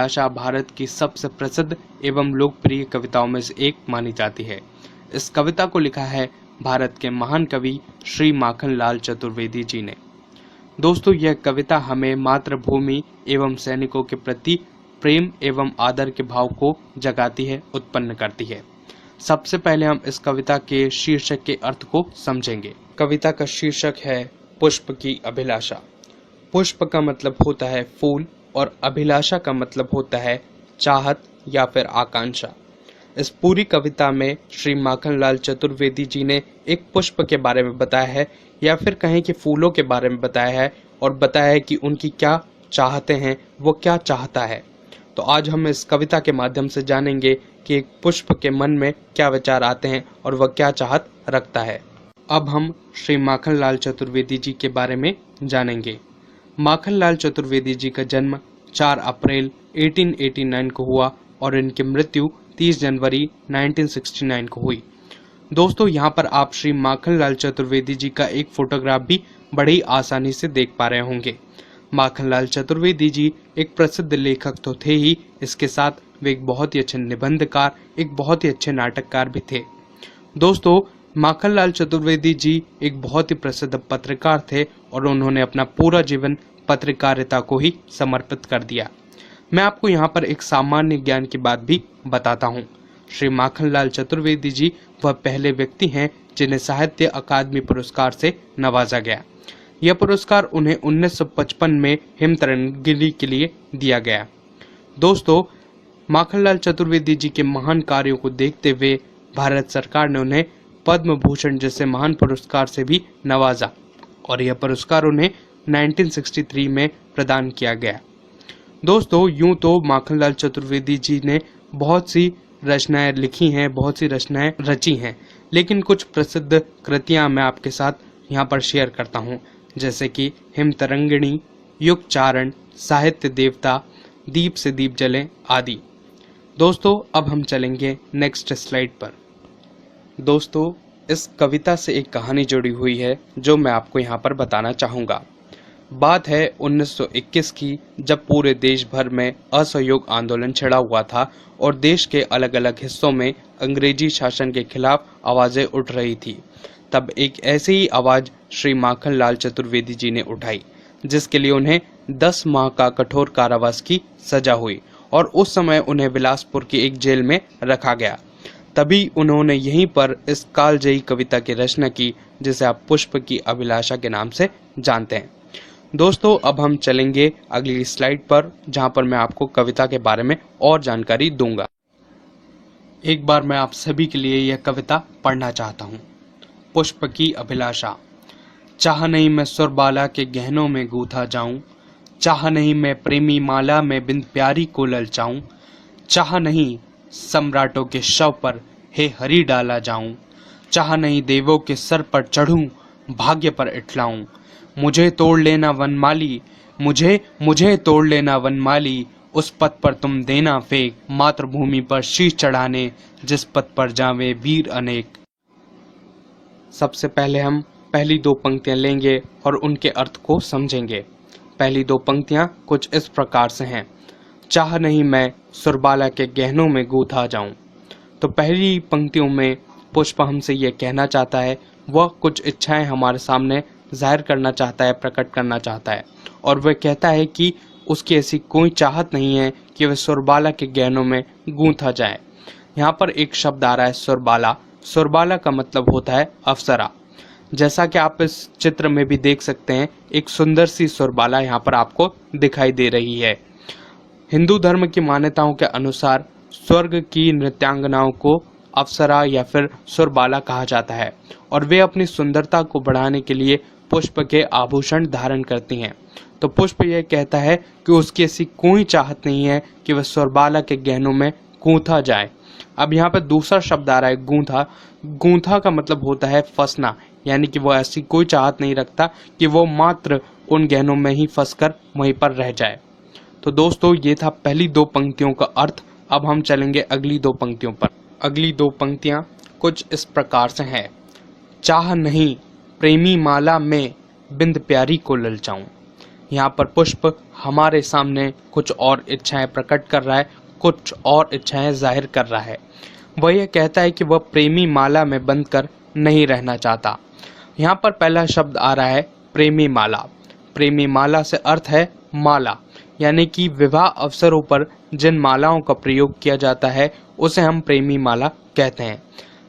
आशा भारत की सबसे प्रसिद्ध एवं लोकप्रिय कविताओं में से एक मानी जाती है। इस कविता को लिखा है भारत के महान कवि श्री माखनलाल चतुर्वेदी जी ने। दोस्तों, यह कविता हमें मातृभूमि एवं सैनिकों के प्रति प्रेम एवं आदर के भाव को जगाती है, उत्पन्न करती है। सबसे पहले हम इस कविता के शीर्षक के अर्थ को समझेंगे। कविता का शीर्षक है पुष्प की अभिलाषा। पुष्प का मतलब होता है फूल और अभिलाषा का मतलब होता है चाहत या फिर आकांक्षा। इस पूरी कविता में श्री माखनलाल चतुर्वेदी जी ने एक पुष्प के बारे में बताया है, या फिर कहें कि फूलों के बारे में बताया है, और बताया है कि उनकी क्या चाहते हैं, वो क्या चाहता है। तो आज हम इस कविता के माध्यम से जानेंगे कि एक पुष्प के मन में क्या विचार आते हैं और वह क्या चाहत रखता है। अब हम श्री माखनलाल चतुर्वेदी जी के बारे में जानेंगे। माखनलाल चतुर्वेदी जी का जन्म 4 अप्रैल 1889 को हुआ और इनकी मृत्यु 30 जनवरी 1969 को हुई। दोस्तों, यहाँ पर आप श्री माखनलाल चतुर्वेदी जी का एक फोटोग्राफ भी बड़ी आसानी से देख पा रहे होंगे। माखनलाल चतुर्वेदी जी एक प्रसिद्ध लेखक तो थे ही, इसके साथ वे एक बहुत ही अच्छे निबंधकार, एक बहुत ही अच्छे नाटककार भी थे। दोस्तों, माखनलाल चतुर्वेदी जी एक बहुत ही प्रसिद्ध पत्रकार थे और उन्होंने अपना पूरा जीवन पत्रकारिता को ही समर्पित कर दिया। मैं आपको यहाँ पर एक सामान्य ज्ञान की बात भी बताता हूँ। श्री माखनलाल चतुर्वेदी जी वह पहले व्यक्ति हैं जिन्हें साहित्य अकादमी पुरस्कार से नवाजा गया। यह पुरस्कार उन्हें 1955 में हिमतरंगिणी के लिए दिया गया। दोस्तों, माखनलाल चतुर्वेदी जी के महान कार्यों को देखते हुए भारत सरकार ने उन्हें पद्म भूषण जैसे महान पुरस्कार से भी नवाजा और यह पुरस्कार उन्हें 1963 में प्रदान किया गया। दोस्तों, यूं तो माखनलाल चतुर्वेदी जी ने बहुत सी रचनाएं लिखी हैं, बहुत सी रचनाएं रची हैं, लेकिन कुछ प्रसिद्ध कृतियां मैं आपके साथ यहाँ पर शेयर करता हूँ, जैसे कि हिमतरंगिणी, युगचारण, साहित्य देवता, दीप से दीप जले आदि। दोस्तों, अब हम चलेंगे नेक्स्ट स्लाइड पर। दोस्तों, इस कविता से एक कहानी जुड़ी हुई है जो मैं आपको यहाँ पर बताना चाहूँगा। बात है 1921 की, जब पूरे देश भर में असहयोग आंदोलन छिड़ा हुआ था और देश के अलग अलग हिस्सों में अंग्रेजी शासन के खिलाफ आवाज़ें उठ रही थी। तब एक ऐसी ही आवाज़ श्री माखनलाल चतुर्वेदी जी ने उठाई, जिसके लिए उन्हें 10 माह का कठोर कारावास की सजा हुई और उस समय उन्हें बिलासपुर की एक जेल में रखा गया। तभी उन्होंने यहीं पर इस कालजयी कविता की रचना की, जिसे आप पुष्प की अभिलाषा के नाम से जानते हैं। दोस्तों, अब हम चलेंगे अगली स्लाइड पर, जहां पर मैं आपको कविता के बारे में और जानकारी दूंगा। एक बार मैं आप सभी के लिए यह कविता पढ़ना चाहता हूं। पुष्प की अभिलाषा। चाह नहीं मैं सुरबाला के गहनों में गूथा जाऊं, चाह नहीं मैं प्रेमी माला में बिंद प्यारी को ललचाऊं, चाह नहीं सम्राटों के शव पर हे हरि डाला जाऊं, चाह नहीं देवों के सर पर चढ़ूं, भाग्य पर इठलाऊं। मुझे तोड़ लेना वनमाली, मुझे तोड़ लेना वनमाली, उस पथ पर तुम देना फेंक, मातृभूमि पर शीश चढ़ाने, जिस पथ पर जावे वीर अनेक। सबसे पहले हम पहली 2 पंक्तियां लेंगे और उनके अर्थ को समझेंगे। पहली 2 पंक्तियां कुछ इस प्रकार से हैं। चाह नहीं मैं सुरबाला के गहनों में गूथा जाऊं। तो पहली पंक्तियों में पुष्प हमसे ये कहना चाहता है, वह कुछ इच्छाएं हमारे सामने जाहिर करना चाहता है, प्रकट करना चाहता है, और वह कहता है कि उसकी ऐसी कोई चाहत नहीं है कि वह सुरबाला के गहनों में गूंथा जाए। यहाँ पर एक शब्द आ रहा है सुरबाला। सुरबाला का मतलब होता है अप्सरा। जैसा कि आप इस चित्र में भी देख सकते हैं, एक सुंदर सी सुरबाला यहाँ पर आपको दिखाई दे रही है। हिंदू धर्म की मान्यताओं के अनुसार स्वर्ग की नृत्यांगनाओं को अप्सरा या फिर सुरबाला कहा जाता है और वे अपनी सुंदरता को बढ़ाने के लिए पुष्प के आभूषण धारण करती हैं। तो पुष्प यह कहता है कि उसकी ऐसी कोई चाहत नहीं है कि वह सुरबाला के गहनों में गूंथा जाए। अब यहाँ पर दूसरा शब्द आ रहा है गूंथा। गूंथा का मतलब होता है फंसना, यानी कि वो ऐसी कोई चाहत नहीं रखता कि वो मात्र उन गहनों में ही फंसकर वहीं पर रह जाए। तो दोस्तों, ये था पहली 2 पंक्तियों का अर्थ। अब हम चलेंगे अगली 2 पंक्तियों पर। अगली 2 पंक्तियां कुछ इस प्रकार से हैं। चाह नहीं प्रेमी माला में बिंद प्यारी को ललचाऊं। यहाँ पर पुष्प हमारे सामने कुछ और इच्छाएं प्रकट कर रहा है, कुछ और इच्छाएं जाहिर कर रहा है। वह यह कहता है कि वह प्रेमी माला में बंधकर नहीं रहना चाहता। यहाँ पर पहला शब्द आ रहा है प्रेमी माला। प्रेमी माला से अर्थ है माला, यानी कि विवाह अवसरों पर जिन मालाओं का प्रयोग किया जाता है उसे हम प्रेमी माला कहते हैं।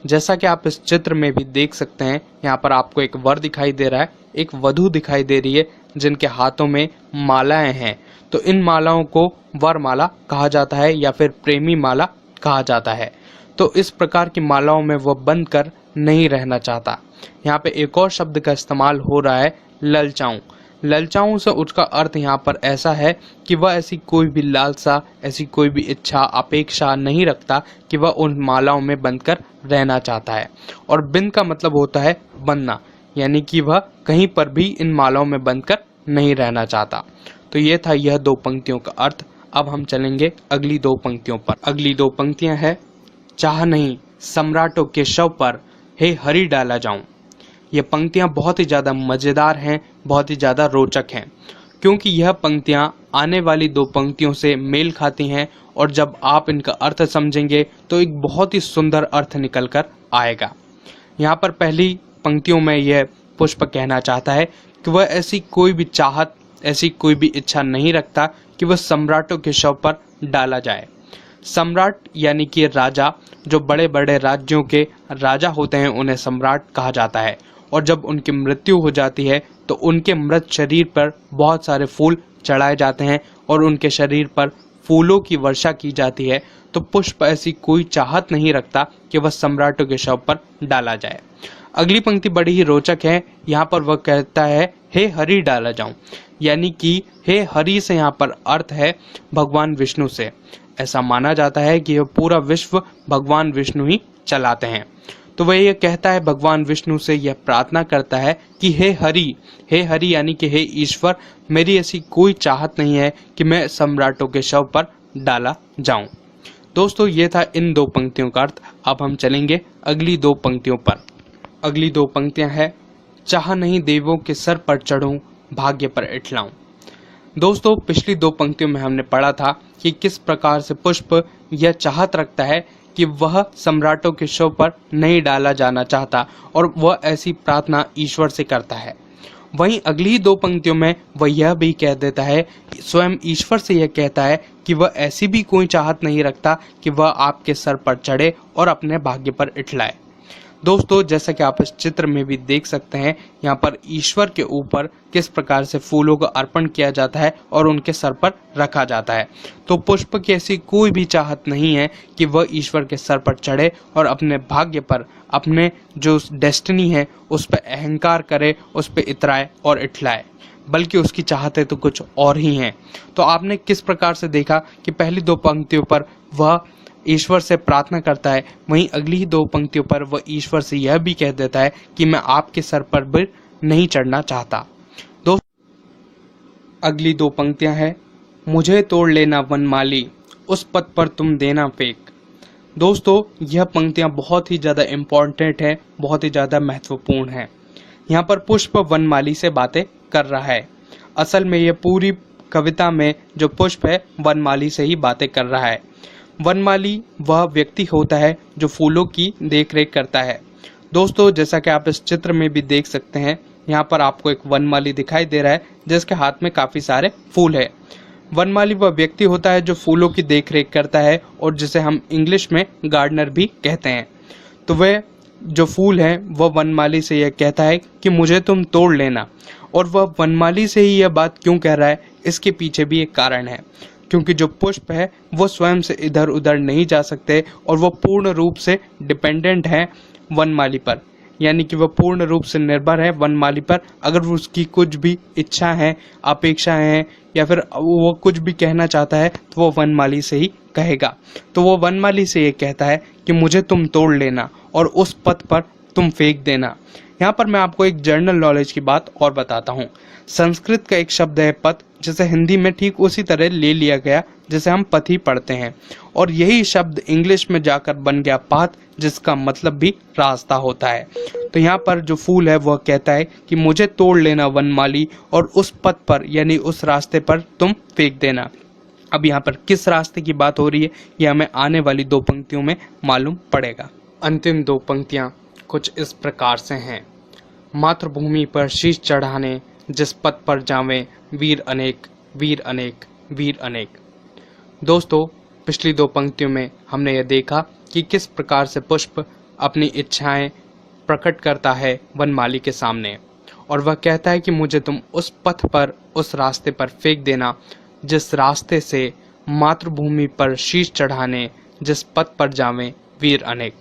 जैसा कि आप इस चित्र में भी देख सकते हैं, यहाँ पर आपको एक वर दिखाई दे रहा है, एक वधू दिखाई दे रही है जिनके हाथों में मालाएं हैं। तो इन मालाओं को वर माला कहा जाता है या फिर प्रेमी माला कहा जाता है। तो इस प्रकार की मालाओं में वह बंध कर नहीं रहना चाहता। यहाँ पे एक और शब्द का इस्तेमाल हो रहा है ललचाऊं। ललचाऊं से उसका अर्थ यहाँ पर ऐसा है कि वह ऐसी कोई भी लालसा, ऐसी कोई भी इच्छा, अपेक्षा नहीं रखता कि वह उन मालाओं में बंधकर रहना चाहता है। और बिंद का मतलब होता है बंधना, यानी कि वह कहीं पर भी इन मालाओं में बंधकर नहीं रहना चाहता। तो ये था यह दो पंक्तियों का अर्थ। अब हम चलेंगे अगली दो पंक्तियों पर। अगली दो पंक्तियां हैं, चाह नहीं सम्राटों के शव पर हे हरि डाला जाऊं। ये पंक्तियां बहुत ही ज़्यादा मज़ेदार हैं, बहुत ही ज़्यादा रोचक हैं, क्योंकि यह पंक्तियां आने वाली दो पंक्तियों से मेल खाती हैं और जब आप इनका अर्थ समझेंगे तो एक बहुत ही सुंदर अर्थ निकल कर आएगा। यहाँ पर पहली पंक्तियों में यह पुष्प कहना चाहता है कि वह ऐसी कोई भी चाहत, ऐसी कोई भी इच्छा नहीं रखता कि वह सम्राटों के शव पर डाला जाए। सम्राट यानी कि राजा, जो बड़े बड़े राज्यों के राजा होते हैं उन्हें सम्राट कहा जाता है। और जब उनकी मृत्यु हो जाती है तो उनके मृत शरीर पर बहुत सारे फूल चढ़ाए जाते हैं और उनके शरीर पर फूलों की वर्षा की जाती है। तो पुष्प ऐसी कोई चाहत नहीं रखता कि वह सम्राटों के शव पर डाला जाए। अगली पंक्ति बड़ी ही रोचक है। यहाँ पर वह कहता है हे हरि डाला जाऊं, यानी कि हे हरि से यहाँ पर अर्थ है भगवान विष्णु से। ऐसा माना जाता है कि यह पूरा विश्व भगवान विष्णु ही चलाते हैं। तो वह यह कहता है भगवान विष्णु से यह प्रार्थना करता है कि हे हरि यानी कि हे ईश्वर, मेरी ऐसी कोई चाहत नहीं है कि मैं सम्राटों के शव पर डाला जाऊं। दोस्तों, ये था इन दो पंक्तियों का अर्थ। अब हम चलेंगे अगली दो पंक्तियों पर। अगली दो पंक्तियां हैं, चाह नहीं देवों के सर पर चढ़ूं, भाग्य पर इठलाऊं। दोस्तों, पिछली दो पंक्तियों में हमने पढ़ा था कि किस प्रकार से पुष्प यह चाहत रखता है कि वह सम्राटों के शव पर नहीं डाला जाना चाहता और वह ऐसी प्रार्थना ईश्वर से करता है। वहीं अगली दो पंक्तियों में वह यह भी कह देता है, स्वयं ईश्वर से यह कहता है कि वह ऐसी भी कोई चाहत नहीं रखता कि वह आपके सर पर चढ़े और अपने भाग्य पर इठलाए। दोस्तों, जैसा कि आप इस चित्र में भी देख सकते हैं, यहाँ पर ईश्वर के ऊपर किस प्रकार से फूलों का अर्पण किया जाता है और उनके सर पर रखा जाता है। तो पुष्प की ऐसी कोई भी चाहत नहीं है कि वह ईश्वर के सर पर चढ़े और अपने भाग्य पर, अपने जो डेस्टिनी है उस पर अहंकार करे, उस पर इतराए और इठलाए, बल्कि उसकी चाहतें तो कुछ और ही हैं। तो आपने किस प्रकार से देखा कि पहली दो पंक्तियों पर वह ईश्वर से प्रार्थना करता है, वहीं अगली दो पंक्तियों पर वह ईश्वर से यह भी कह देता है कि मैं आपके सर पर भी नहीं चढ़ना चाहता। दोस्तों, अगली दो पंक्तियां हैं, मुझे तोड़ लेना वनमाली, उस पथ पर तुम देना फेंक। दोस्तों, यह पंक्तियां बहुत ही ज़्यादा इम्पोर्टेंट है, बहुत ही ज़्यादा महत्वपूर्ण है। यहाँ पर पुष्प वनमाली से बातें कर रहा है। असल में यह पूरी कविता में जो पुष्प है वनमाली से ही बातें कर रहा है। वनमाली वह व्यक्ति होता है जो फूलों की देखरेख करता है। दोस्तों, जैसा कि आप इस चित्र में भी देख सकते हैं, यहाँ पर आपको एक वनमाली दिखाई दे रहा है जिसके हाथ में काफ़ी सारे फूल है। वनमाली वह व्यक्ति होता है जो फूलों की देखरेख करता है और जिसे हम इंग्लिश में गार्डनर भी कहते हैं। तो वह जो फूल है वह वनमाली से यह कहता है कि मुझे तुम तोड़ लेना। और वह वनमाली से ही यह बात क्यों कह रहा है, इसके पीछे भी एक कारण है, क्योंकि जो पुष्प है वो स्वयं से इधर उधर नहीं जा सकते और वो पूर्ण रूप से डिपेंडेंट है वनमाली पर, यानी कि वह पूर्ण रूप से निर्भर है वनमाली पर। अगर उसकी कुछ भी इच्छा है, अपेक्षा है या फिर वो कुछ भी कहना चाहता है तो वो वनमाली से ही कहेगा। तो वो वनमाली से ये कहता है कि मुझे तुम तोड़ लेना और उस पथ पर तुम फेंक देना। यहाँ पर मैं आपको एक जनरल नॉलेज की बात और बताता हूँ। संस्कृत का एक शब्द है पथ, जिसे हिंदी में ठीक उसी तरह ले लिया गया जैसे हम पथी पढ़ते हैं, और यही शब्द इंग्लिश में जाकर बन गया पाथ, जिसका मतलब भी रास्ता होता है। तो यहाँ पर जो फूल है वह कहता है कि मुझे तोड़ लेना वनमाली और उस पथ पर यानी उस रास्ते पर तुम फेंक देना। अब यहाँ पर किस रास्ते की बात हो रही है यह हमें आने वाली 2 पंक्तियों में मालूम पड़ेगा। अंतिम 2 पंक्तियाँ कुछ इस प्रकार से हैं। मातृभूमि पर शीश चढ़ाने जिस पथ पर जावें वीर अनेक वीर अनेक वीर अनेक। दोस्तों, पिछली 2 पंक्तियों में हमने यह देखा कि किस प्रकार से पुष्प अपनी इच्छाएं प्रकट करता है वनमाली के सामने, और वह कहता है कि मुझे तुम उस पथ पर उस रास्ते पर फेंक देना जिस रास्ते से मातृभूमि पर शीश चढ़ाने जिस पथ पर जावें वीर अनेक।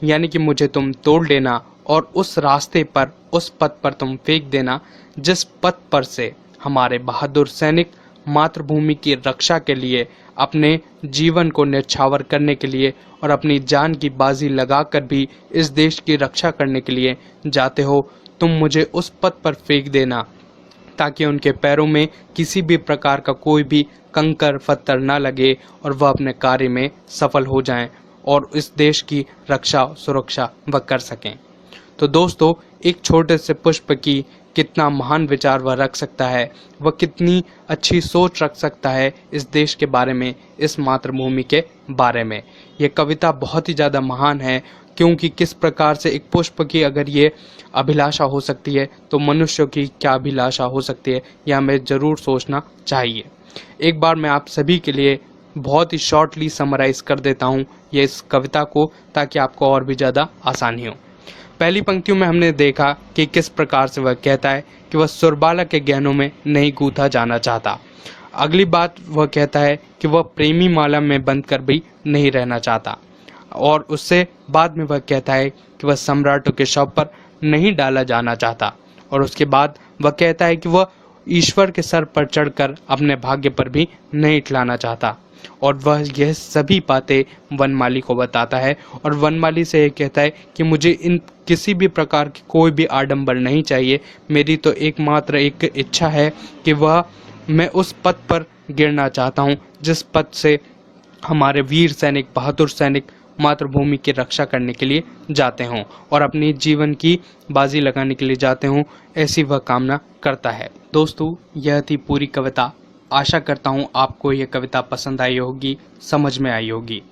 यानी कि मुझे तुम तोड़ लेना और उस रास्ते पर उस पथ पर तुम फेंक देना जिस पथ पर से हमारे बहादुर सैनिक मातृभूमि की रक्षा के लिए अपने जीवन को न्यौछावर करने के लिए और अपनी जान की बाजी लगाकर भी इस देश की रक्षा करने के लिए जाते हो। तुम मुझे उस पथ पर फेंक देना ताकि उनके पैरों में किसी भी प्रकार का कोई भी कंकर पत्थर ना लगे और वह अपने कार्य में सफल हो जाएं और इस देश की रक्षा सुरक्षा वह कर सकें। तो दोस्तों, एक छोटे से पुष्प की कितना महान विचार वह रख सकता है, वह कितनी अच्छी सोच रख सकता है इस देश के बारे में, इस मातृभूमि के बारे में। यह कविता बहुत ही ज़्यादा महान है, क्योंकि किस प्रकार से एक पुष्प की अगर ये अभिलाषा हो सकती है तो मनुष्य की क्या अभिलाषा हो सकती है, यह हमें ज़रूर सोचना चाहिए। एक बार मैं आप सभी के लिए बहुत ही शॉर्टली समराइज कर देता हूँ ये इस कविता को, ताकि आपको और भी ज़्यादा आसानी हो। पहली पंक्तियों में हमने देखा कि किस प्रकार से वह कहता है कि वह सुरबाला के गहनों में नहीं गूंथा जाना चाहता। अगली बात वह कहता है कि वह प्रेमी माला में बंद कर भी नहीं रहना चाहता, और उससे बाद में वह कहता है कि वह सम्राटों के शव पर नहीं डाला जाना चाहता, और उसके बाद वह कहता है कि वह ईश्वर के सर पर चढ़कर अपने भाग्य पर भी नहीं इठलाना चाहता। और वह यह सभी बातें वनमाली को बताता है, और वनमाली से यह कहता है कि मुझे इन किसी भी प्रकार की कोई भी आडंबर नहीं चाहिए। मेरी तो एकमात्र एक इच्छा है कि मैं उस पथ पर गिरना चाहता हूँ जिस पथ से हमारे वीर सैनिक बहादुर सैनिक मातृभूमि की रक्षा करने के लिए जाते हों और अपनी जीवन की बाजी लगाने के लिए जाते हों, ऐसी वह कामना करता है। दोस्तों, यह थी पूरी कविता। आशा करता हूँ आपको ये कविता पसंद आई होगी, समझ में आई होगी।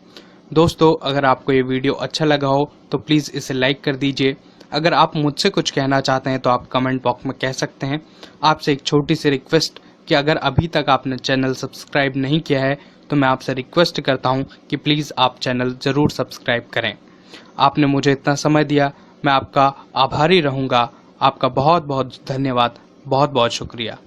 दोस्तों, अगर आपको ये वीडियो अच्छा लगा हो तो प्लीज़ इसे लाइक कर दीजिए। अगर आप मुझसे कुछ कहना चाहते हैं तो आप कमेंट बॉक्स में कह सकते हैं। आपसे एक छोटी सी रिक्वेस्ट कि अगर अभी तक आपने चैनल सब्सक्राइब नहीं किया है तो मैं आपसे रिक्वेस्ट करता हूं कि प्लीज़ आप चैनल ज़रूर सब्सक्राइब करें। आपने मुझे इतना समय दिया, मैं आपका आभारी रहूँगा। आपका बहुत बहुत धन्यवाद, बहुत बहुत शुक्रिया।